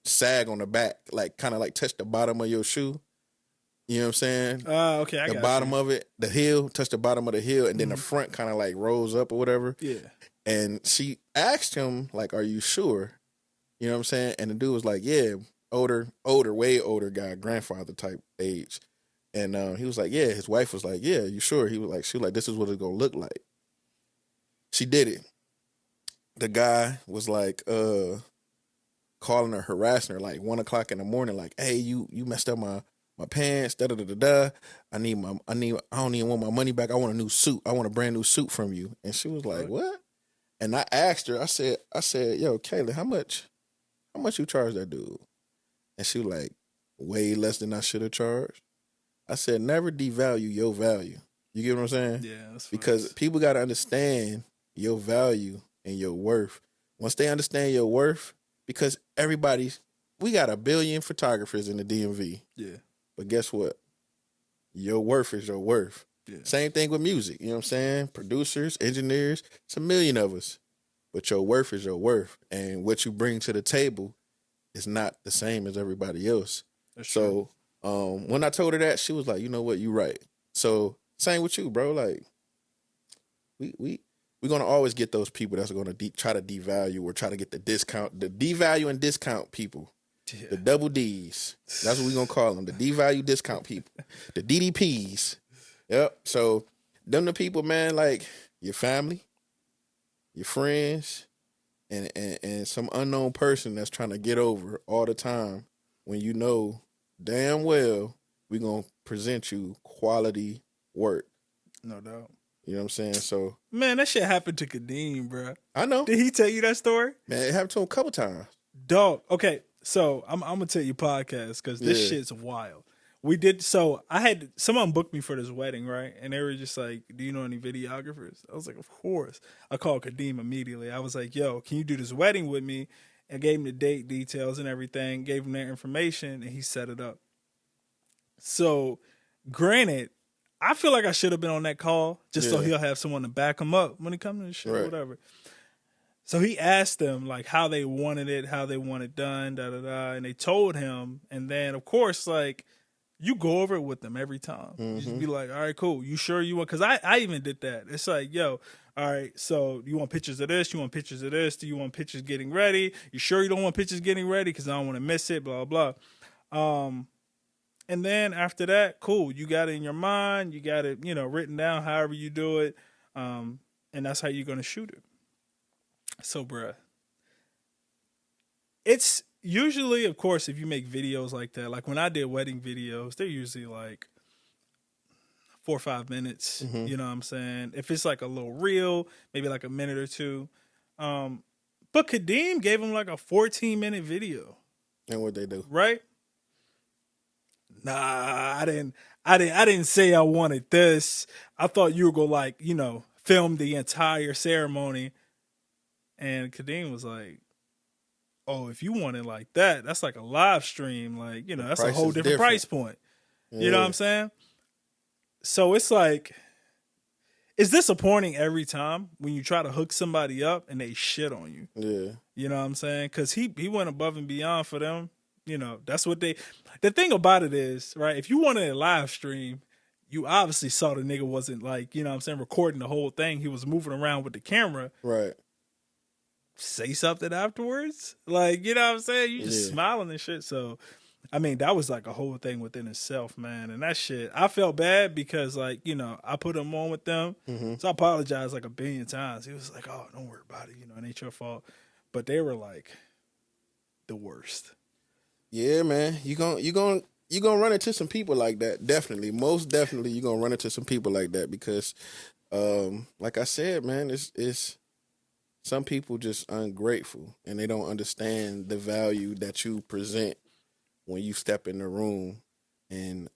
sag on the back, like kind of like touch the bottom of your shoe. You know what I'm saying? Okay, I the got bottom you. of it, the heel, touch the bottom of the heel, and then the front kind of like rolls up or whatever. Yeah. And she asked him like, "Are you sure?" You know what I'm saying? And the dude was like, "Yeah, older, way older guy, grandfather type age." And he was like, "Yeah." His wife was like, "Yeah, you sure?" He was like, "She was like, this is what it's gonna look like." She did it. The guy was like calling her, harassing her like 1 o'clock in the morning, like, "Hey, you messed up my pants, da da da da da. I don't even want my money back. I want a new suit. I want a brand new suit from you." And she was like, "What?" And I asked her, I said, "Yo, Kayla, how much you charge that dude?" And she was like, "Way less than I should have charged." I said, "Never devalue your value." You get what I'm saying? Yeah, that's Because facts. people got to understand your value and your worth. Once they understand your worth, because we got 1 billion photographers in the DMV. Yeah. But guess what? Your worth is your worth. Yeah. Same thing with music. You know what I'm saying? Producers, engineers, it's 1 million of us. But your worth is your worth. And what you bring to the table is not the same as everybody else. That's true. So when I told her that, she was like, "You know what? You right." So same with you, bro. Like, we're going to always get those people that's going to try to devalue or try to get the discount, the devalue and discount people. Yeah. The double Ds. That's what we're going to call them. The devalue discount people. The DDPs. Yep. So them the people, man, like your family, your friends, and some unknown person that's trying to get over all the time when you know damn well we're going to present you quality work. No doubt. You know what I'm saying? So, Man, that shit happened to Kadeem, bro. I know. Did he tell you that story? Man, it happened to him a couple times. Dog. Okay, so I'm gonna tell you podcast because this Yeah. shit's wild. We did so. I had someone booked me for this wedding, right? And they were just like, "Do you know any videographers?" I was like, "Of course." I called Kadeem immediately. I was like, "Yo, can you do this wedding with me?" And gave him the date details and everything. Gave him their information, and he set it up. So, granted, I feel like I should have been on that call just so Yeah. he'll have someone to back him up when it comes to the shit, Right. whatever. So he asked them like how they wanted it, how they want it done, da da da, and they told him. And then of course, like you go over it with them every time. You just be like, "All right, cool. You sure you want?" Because I even did that. It's like, "Yo, all right. So you want pictures of this? You want pictures of this? Do you want pictures getting ready? You sure you don't want pictures getting ready? Because I don't want to miss it. Blah blah." And then after that, cool. You got it in your mind. You got it, written down. However you do it, and that's how you're gonna shoot it. So, bruh, it's usually, of course, if you make videos like that, like when I did wedding videos, they're usually like 4 or 5 minutes. You know what I'm saying? If it's like a little reel, maybe like a minute or two. But Kadeem gave him like a 14-minute video, And what they do. right? Nah, I didn't say I wanted this. I thought you were gonna like, film the entire ceremony. And Kadeem was like, "Oh, if you want it like that, that's like a live stream. Like, that's a price whole is different price point." You know what I'm saying? So it's like, it's disappointing every time when you try to hook somebody up and they shit on you. Yeah. You know what I'm saying? Because he went above and beyond for them. That's what the thing about it is, right? If you wanted a live stream, you obviously saw the nigga wasn't like, recording the whole thing. He was moving around with the camera. Right. Say something afterwards. Like, you know what I'm saying? You just smiling and shit. So, I mean, that was like a whole thing within itself, man. And that shit, I felt bad because, like, I put him on with them. So I apologized like a billion times. He was like, "Oh, don't worry about it. It ain't your fault." But they were like the worst. Yeah, man. You gonna run into some people like that. Definitely. Most definitely you're gonna run into some people like that because like I said, man, it's some people just ungrateful and they don't understand the value that you present when you step in the room. And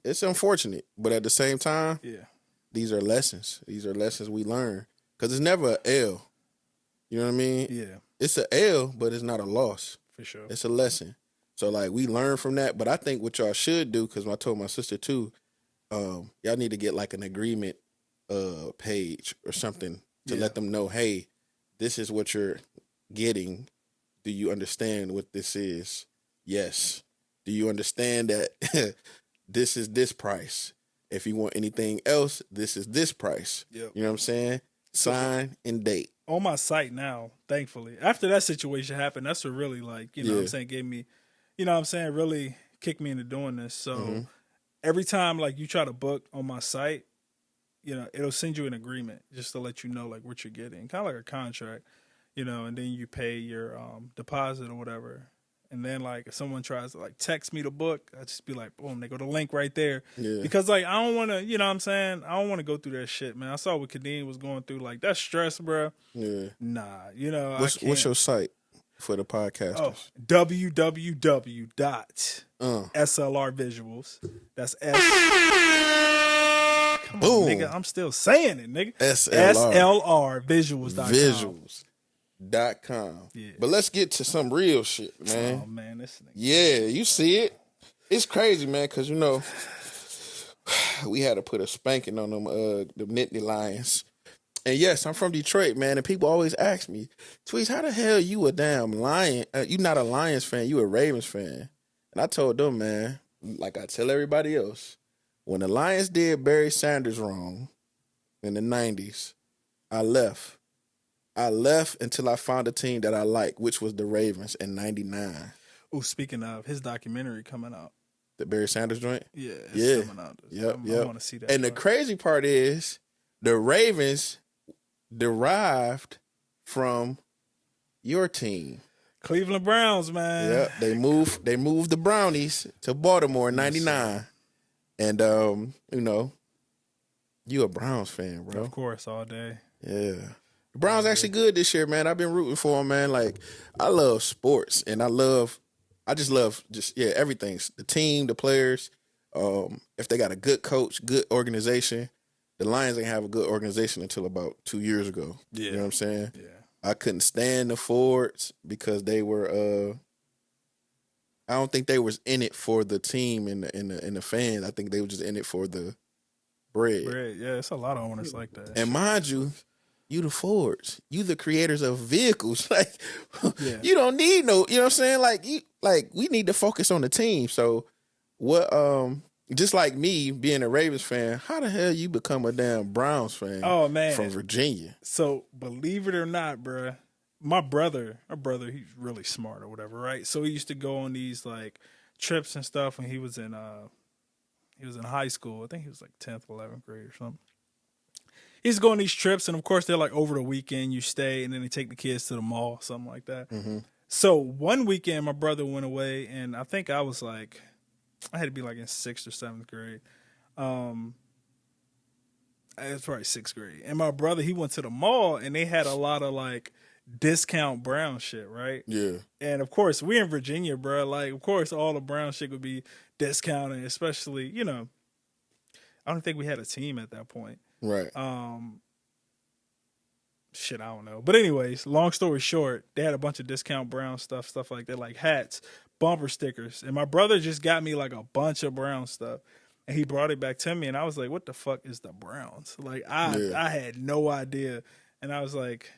it's unfortunate, but at the same time, Yeah. these are lessons. These are lessons we learn because it's never a L. You know what I mean? Yeah, It's a L, but it's not a loss. for sure. It's a lesson. So like we learn from that. But I think what y'all should do, because I told my sister too, y'all need to get like an agreement page or something to let them know, hey, this is what you're getting. Do you understand what this is? Yes. Do you understand that this is this price? If you want anything else, this is this price. Yep. You know what I'm saying? Sign and date. On my site now, thankfully. After that situation happened, that's what really like, what I'm saying, gave me, really kicked me into doing this. So every time like you try to book on my site, it'll send you an agreement just to let you know like what you're getting. Kind of like a contract, and then you pay your deposit or whatever. And then like if someone tries to like text me the book, I just be like, boom, they go to the link right there. Yeah. Because like I don't want to, you know what I'm saying? I don't want to go through that shit, man. I saw what Kadeem was going through. Like that's stress, bro. Yeah. Nah, What's your site for the podcasters? Oh, www.slrvisuals. That's S. Come on, Boom. nigga. I'm still saying it, nigga. SLR. SLRvisuals.com. Visuals.com. Yeah. But let's get to some real shit, man. Oh man, this nigga. Yeah, you see it. It's crazy, man, because we had to put a spanking on them Nittany Lions. And yes, I'm from Detroit, man, and people always ask me, Tweez, how the hell you a damn Lion? You not a Lions fan, you a Ravens fan. And I told them, man, like I tell everybody else, when the Lions did Barry Sanders wrong in the 90s, I left. I left until I found a team that I like, which was the Ravens in 99. Oh, speaking of, his documentary coming out. The Barry Sanders joint? Yeah, Yeah. coming out. Yep, I want to see that. And the crazy part is the Ravens derived from your team. Cleveland Browns, man. Yeah, they moved the Brownies to Baltimore in '99, and you know, you a Browns fan, bro. Of course, all day. Yeah. The Browns actually good this year, man. I've been rooting for them, man. Like, I love sports, and I just love everything. The team, the players. If they got a good coach, good organization. The Lions didn't have a good organization until about 2 years ago. Yeah. You know what I'm saying? Yeah. I couldn't stand the Fords because they were I don't think they was in it for the team and the fans. I think they were just in it for the bread. Yeah, it's a lot of owners like that. And mind you, you the Fords. You the creators of vehicles. Like, you don't need no, you know what I'm saying? Like we need to focus on the team. So what just like me being a Ravens fan, how the hell you become a damn Browns fan? Oh, man. From Virginia. So believe it or not, bruh, my brother, he's really smart or whatever, right? So he used to go on these like trips and stuff when he was in high school. I think he was like 10th, 11th grade or something. He's going on these trips, and of course they're like over the weekend. You stay, and then they take the kids to the mall, something like that. Mm-hmm. So one weekend, my brother went away, and I think I had to be like in 6th or 7th grade. It was probably 6th grade. And my brother, he went to the mall, and they had a lot of like discount brown shit, right? Yeah. And of course, we in Virginia, bro. Like, of course, all the brown shit would be discounted, especially, you know. I don't think we had a team at that point. Right. Shit, I don't know. But anyways, long story short, they had a bunch of discount brown stuff like that, like hats, bumper stickers. And my brother just got me like a bunch of brown stuff. And he brought it back to me, and I was like, what the fuck is the Browns? Like, I had no idea. And I was like,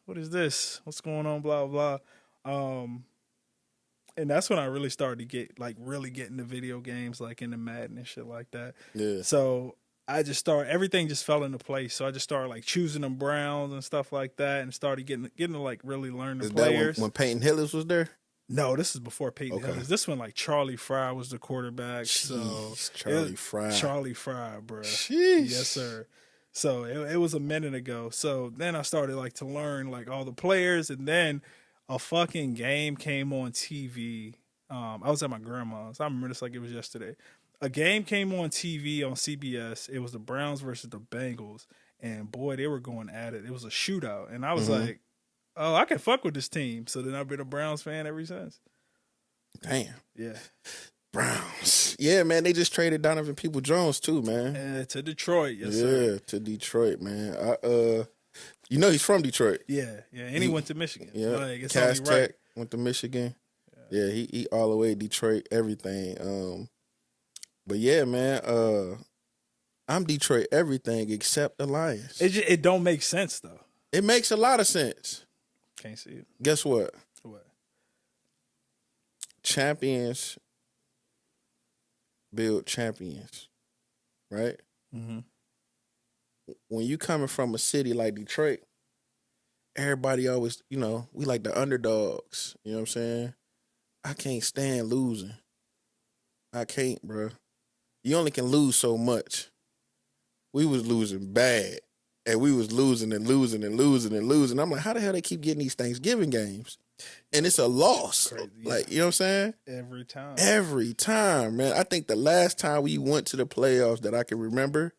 what is this? What's going on? Blah, blah. And that's when I really started to get into video games, like into Madden and shit like that. Yeah. So I just everything just fell into place. So I just started like choosing them Browns and stuff like that, and started getting to like really learn the players. That when Peyton Hillis was there? No, this is before Peyton Hillis. This one, like Charlie Fry was the quarterback. Jeez, Charlie Fry, bro. Jeez. Yes, sir. So it was a minute ago. So then I started like to learn like all the players, and then a fucking game came on TV. I was at my grandma's. I remember this like it was yesterday. A game came on TV on CBS. It was the Browns versus the Bengals, and boy, they were going at it. It was a shootout, and I was like, "Oh, I can fuck with this team." So then I've been a Browns fan ever since. Damn. Yeah. Browns. Yeah, man. They just traded Donovan Peoples-Jones too, man. To Detroit, yes, sir. Yeah, to Detroit, man. You know he's from Detroit. Yeah. And he went to Michigan. Yeah, like, it's Cass only right. Tech went to Michigan. Yeah, he all the way Detroit, everything. But yeah, man, I'm Detroit everything except the Lions. It don't make sense though. It makes a lot of sense. Can't see it. Guess what? What? Champions build champions, right? Mm-hmm. When you coming from a city like Detroit, everybody always, we like the underdogs. You know what I'm saying? I can't stand losing. I can't, bro. You only can lose so much. We was losing bad, and we was losing and losing and losing and losing. I'm like, how the hell they keep getting these Thanksgiving games? And it's a loss. Crazy, yeah. Like, you know what I'm saying? Every time, man. I think the last time we went to the playoffs that I can remember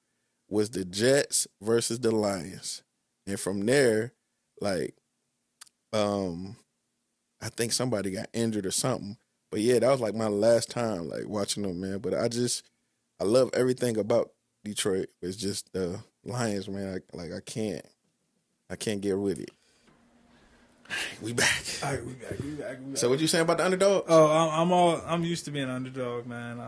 was the Jets versus the Lions. And from there, like, I think somebody got injured or something. But yeah, that was like my last time like watching them, man. But I love everything about Detroit. It's just the Lions, man. I can't get with it. We back. All right, we back. So what you saying about the underdog? Oh, I'm used to being an underdog, man.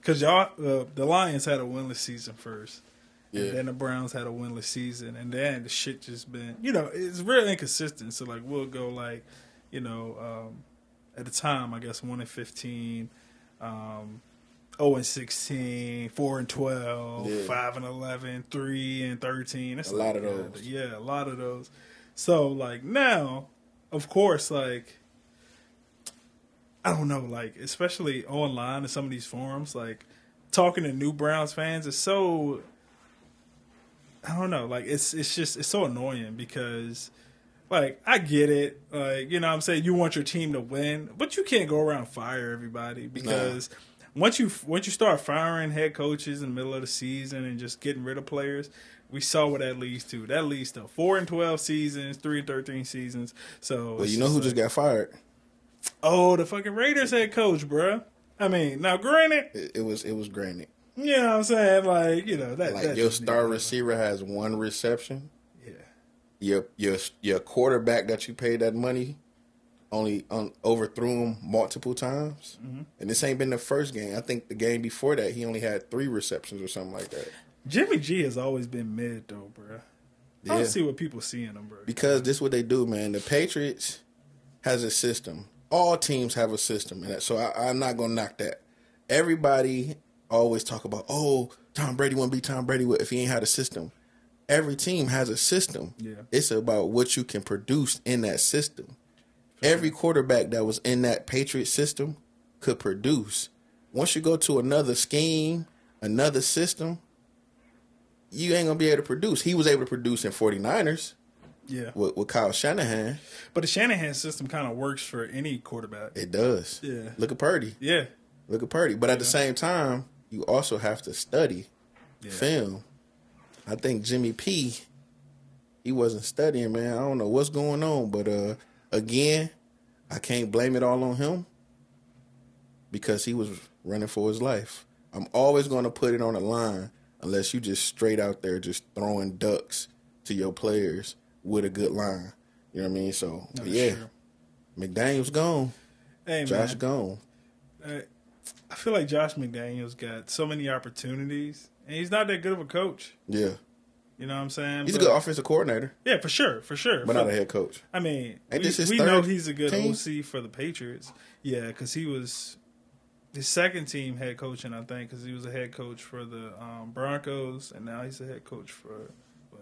Cause y'all, the Lions had a winless season first. Yeah. And then the Browns had a winless season, and then the shit just been, it's real inconsistent. So like we'll go like, at the time I guess 1-15, 0-16, 4-12, 5-11, 3-13. That's a lot of those. Yeah, a lot of those. So like now, of course, like I don't know, like especially online in some of these forums, like talking to new Browns fans is so. I don't know, like it's so annoying because like, I get it. Like, you know what I'm saying? You want your team to win, but you can't go around fire everybody because once you start firing head coaches in the middle of the season and just getting rid of players, we saw what that leads to. That leads to 4-12 seasons, 3-13 seasons. So, Well, you know who just got fired? Oh, the fucking Raiders head coach, bruh. I mean, now granted, It was Granite. you know what I'm saying? Like, you know, that Like that your just star needs- receiver has one reception. Yeah. Your quarterback that you paid that money only overthrew him multiple times, and this ain't been the first game. I think the game before that he only had 3 receptions or something like that. Jimmy G has always been mid, though, bruh. I Yeah. don't see what people see in him, bro. Because this is what they do, man. The Patriots has a system. All teams have a system, and so I'm not gonna knock that. Everybody always talk about, oh, Tom Brady wouldn't be Tom Brady if he ain't had a system. Every team has a system. Yeah. It's about what you can produce in that system. Every quarterback that was in that Patriot system could produce. Once you go to another scheme, another system, you ain't going to be able to produce. He was able to produce in 49ers Yeah. with Kyle Shanahan. But the Shanahan system kind of works for any quarterback. It does. Yeah. Look at Purdy. Yeah. Look at Purdy. But at the same time, you also have to study film. I think Jimmy P, he wasn't studying, man. I don't know what's going on. But again, I can't blame it all on him because he was running for his life. I'm always going to put it on the line unless you just straight out there just throwing ducks to your players with a good line. You know what I mean? So, No, yeah, sure. McDaniel's gone. Hey, Josh man. gone. I feel like Josh McDaniels got so many opportunities, and he's not that good of a coach. Yeah. You know what I'm saying? He's a But- good offensive coordinator, Yeah, for sure. but not a head coach. I mean, Ain't this his we third know he's a good team? OC for the Patriots. Yeah, because he was his second team head coaching, I think, because he was a head coach for the Broncos, and now he's a head coach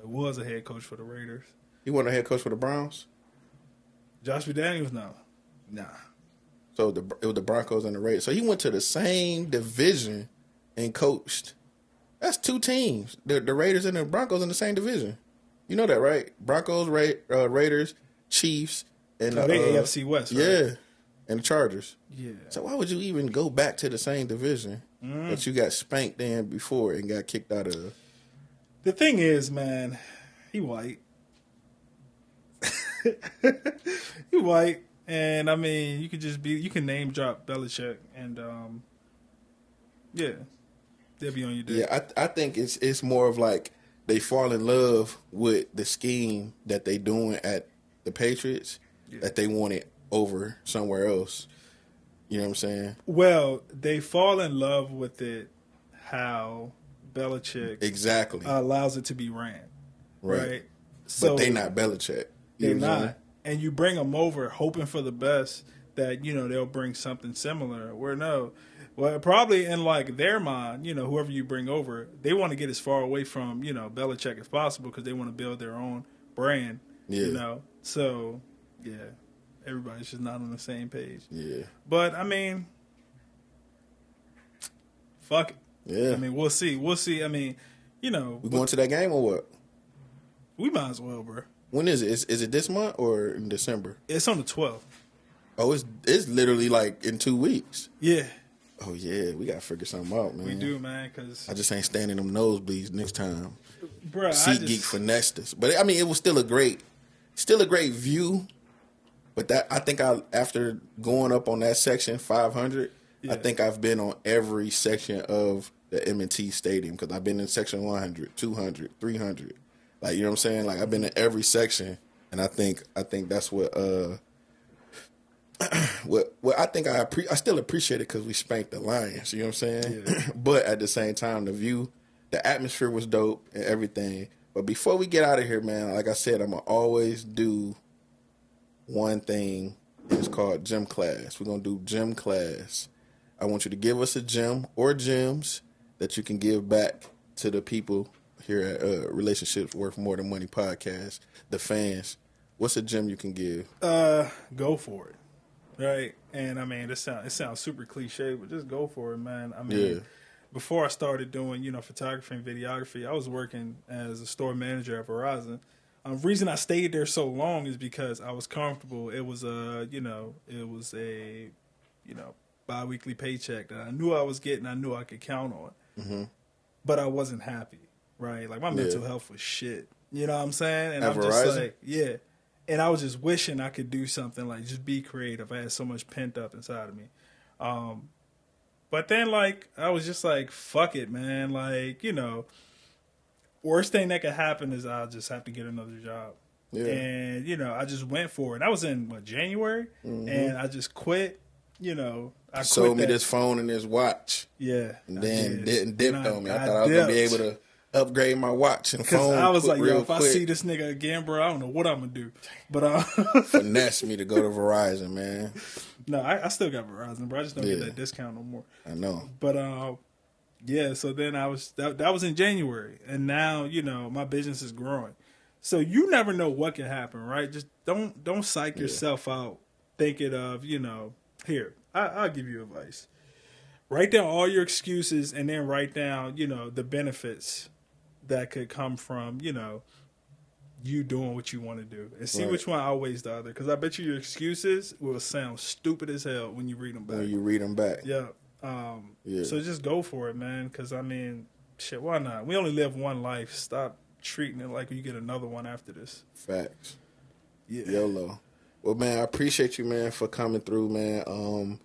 was a head coach for the Raiders. He wasn't a head coach for the Browns. Josh McDaniels, no. Nah. So it was the Broncos and the Raiders. So he went to the same division and coached. That's 2 teams. The Raiders and the Broncos in the same division. You know that, right? Broncos, Raiders, Chiefs, and Oh, they AFC West, right? Yeah, and the Chargers. Yeah. So why would you even go back to the same division that you got spanked in before and got kicked out of? The thing is, man, he white. He white. And, I mean, you can name drop Belichick, and, yeah, they'll be on your dick. Yeah, I think it's more of like they fall in love with the scheme that they doing at the Patriots that they want it over somewhere else. You know what I'm saying? Well, they fall in love with it how Belichick Exactly. allows it to be ran, right? So But they not Belichick. You They're know what I'm saying? not. And you bring them over hoping for the best that, you know, they'll bring something similar. Well, probably in like their mind, you know, whoever you bring over, they want to get as far away from, you know, Belichick as possible because they want to build their own brand, Yeah. you know. So, yeah, everybody's just not on the same page. Yeah. But, I mean, fuck it. Yeah. I mean, we'll see. We'll see. I mean, you know, We going to that game or what? we might as well, bro. When is it? Is it this month or in December? It's on the 12th. Oh, it's literally like in 2 weeks. Yeah, Oh yeah, we gotta figure something out, man. we do, man, because, I just ain't standing them nosebleeds next time. bro, SeatGeek finessed us, but I mean, it was still a great view. But I think after going up on that section 500, Yeah. I think I've been on every section of the M&T Stadium because I've been in section 100, 200, 300. Like, you know what I'm saying? Like, I've been in every section, and I think that's what I think I still appreciate it because we spanked the Lions. You know what I'm saying? Yeah. But at the same time, the view, the atmosphere was dope and everything. But before we get out of here, man, like I said, I'm gonna always do one thing. And it's called gym class. We're gonna do gym class. I want you to give us a gem or gems that you can give back to the people here at Relationships Worth More Than Money podcast, the fans. What's a gem you can give? go for it, right? And I mean, it sounds super cliche, but just go for it, man. I mean, Yeah. before I started doing, you know, photography and videography, I was working as a store manager at Verizon. Reason I stayed there so long is because I was comfortable. It was a bi-weekly paycheck that I knew I was getting. I knew I could count on, but I wasn't happy. Right, like my mental health was shit. You know what I'm saying? And I'm just like, yeah. And I was just wishing I could do something like just be creative. I had so much pent up inside of me. But then like I was just like, fuck it, man. Like, you know, worst thing that could happen is I'll just have to get another job. Yeah. And, you know, I just went for it. I was in January and I just quit, you know. I sold me this phone and this watch. Yeah. And then dipped on me. I thought I was gonna be able to upgrade my watch and phone. I was like, yo, if quick. I see this nigga again, bro, I don't know what I'm gonna do. But finesse me to go to Verizon, man. No, I still got Verizon, bro. I just don't get that discount no more. I know. But yeah. So then I was that was in January, and now you know my business is growing. So you never know what can happen, right? Just don't psych yourself out thinking of Here, I'll give you advice. Write down all your excuses, and then write down the benefits that could come from you doing what you want to do, and see which one outweighs the other. Because I bet you your excuses will sound stupid as hell when you read them back. Yeah. So just go for it, man. Because I mean, shit, why not? We only live one life. Stop treating it like you get another one after this. Facts. Yeah. YOLO. Well, man, I appreciate you, man, for coming through, man.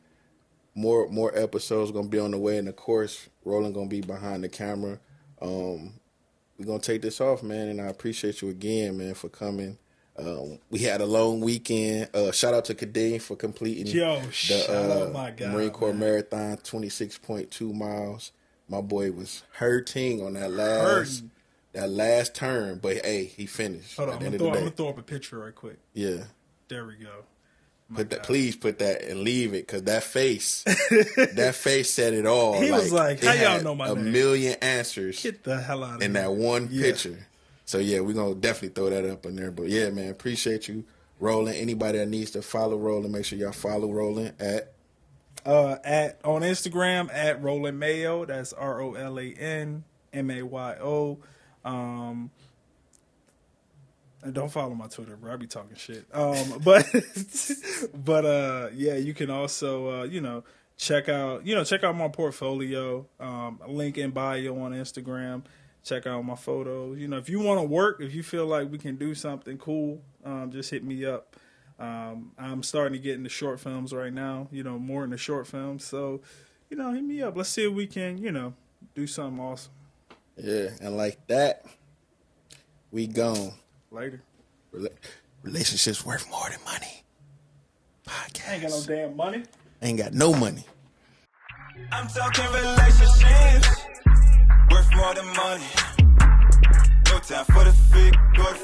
More episodes gonna be on the way, and of course, Roland gonna be behind the camera. We're going to take this off, man, and I appreciate you again, man, for coming. We had a long weekend. Shout out to Kadeem for completing the Marine Corps Marathon, 26.2 miles. My boy was hurting on that last turn, but, hey, he finished. Hold on, I'm going to throw up a picture right quick. Yeah. There we go. Please put that and leave it, because that face said it all. He was like, how y'all know my name? A million answers. Get the hell out of here. In that one picture. So, yeah, we're going to definitely throw that up in there. But, yeah, man, appreciate you, Roland. Anybody that needs to follow Roland, make sure y'all follow Roland at on Instagram, at Roland Mayo. That's ROLANMAYO. And don't follow my Twitter, bro. I be talking shit. But yeah, you can also check out my portfolio. Link in bio on Instagram. Check out my photos. If you want to work, if you feel like we can do something cool, just hit me up. I'm starting to get into short films right now. More into short films. So, hit me up. Let's see if we can, do something awesome. Yeah, and like that, we gone. Later. Relationships worth more than money. Podcast. I ain't got no damn money. Ain't got no money. I'm talking relationships worth more than money. No time for the fake or the